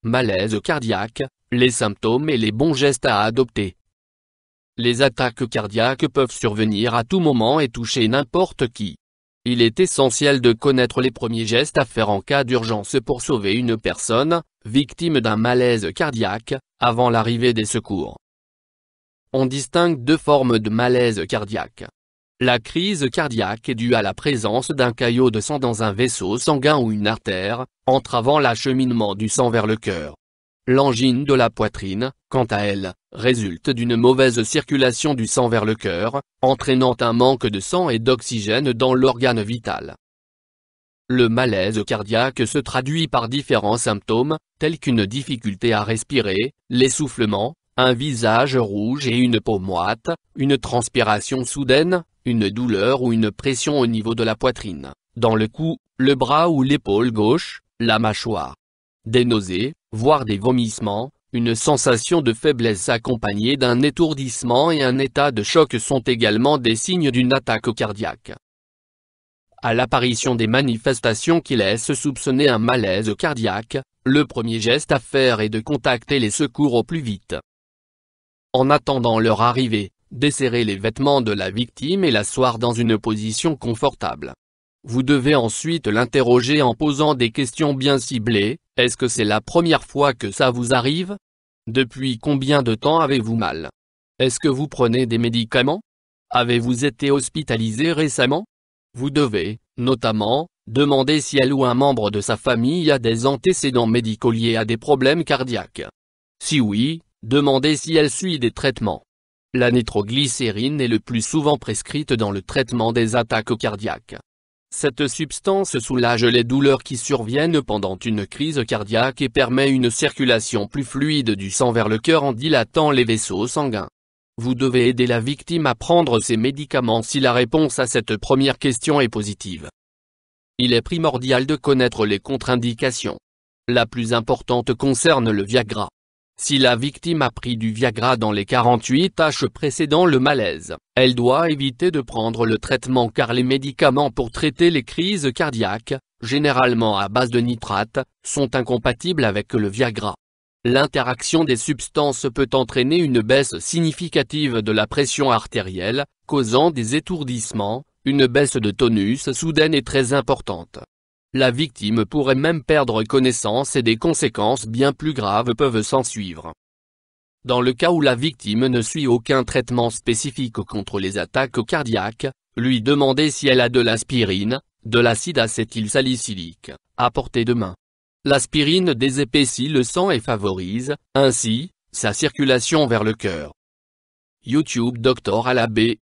malaise cardiaque, les symptômes et les bons gestes à adopter. Les attaques cardiaques peuvent survenir à tout moment et toucher n'importe qui. Il est essentiel de connaître les premiers gestes à faire en cas d'urgence pour sauver une personne, victime d'un malaise cardiaque, avant l'arrivée des secours. On distingue deux formes de malaise cardiaque. La crise cardiaque est due à la présence d'un caillot de sang dans un vaisseau sanguin ou une artère, entravant l'acheminement du sang vers le cœur. L'angine de la poitrine, quant à elle, résulte d'une mauvaise circulation du sang vers le cœur, entraînant un manque de sang et d'oxygène dans l'organe vital. Le malaise cardiaque se traduit par différents symptômes, tels qu'une difficulté à respirer, l'essoufflement, un visage rouge et une peau moite, une transpiration soudaine, une douleur ou une pression au niveau de la poitrine, dans le cou, le bras ou l'épaule gauche, la mâchoire. Des nausées, voire des vomissements, une sensation de faiblesse accompagnée d'un étourdissement et un état de choc sont également des signes d'une attaque cardiaque. À l'apparition des manifestations qui laissent soupçonner un malaise cardiaque, le premier geste à faire est de contacter les secours au plus vite. En attendant leur arrivée, desserrez les vêtements de la victime et l'asseoir dans une position confortable. Vous devez ensuite l'interroger en posant des questions bien ciblées. Est-ce que c'est la première fois que ça vous arrive? Depuis combien de temps avez-vous mal? Est-ce que vous prenez des médicaments? Avez-vous été hospitalisé récemment? Vous devez, notamment, demander si elle ou un membre de sa famille a des antécédents médicaux liés à des problèmes cardiaques. Si oui, demandez si elle suit des traitements. La nitroglycérine est le plus souvent prescrite dans le traitement des attaques cardiaques. Cette substance soulage les douleurs qui surviennent pendant une crise cardiaque et permet une circulation plus fluide du sang vers le cœur en dilatant les vaisseaux sanguins. Vous devez aider la victime à prendre ces médicaments si la réponse à cette première question est positive. Il est primordial de connaître les contre-indications. La plus importante concerne le Viagra. Si la victime a pris du Viagra dans les 48 heures précédant le malaise, elle doit éviter de prendre le traitement car les médicaments pour traiter les crises cardiaques, généralement à base de nitrate, sont incompatibles avec le Viagra. L'interaction des substances peut entraîner une baisse significative de la pression artérielle, causant des étourdissements, une baisse de tonus soudaine et très importante. La victime pourrait même perdre connaissance et des conséquences bien plus graves peuvent s'ensuivre. Dans le cas où la victime ne suit aucun traitement spécifique contre les attaques cardiaques, lui demander si elle a de l'aspirine, de l'acide acétylsalicylique, à portée de main. L'aspirine désépaissit le sang et favorise, ainsi, sa circulation vers le cœur. YouTube Dr Alabé,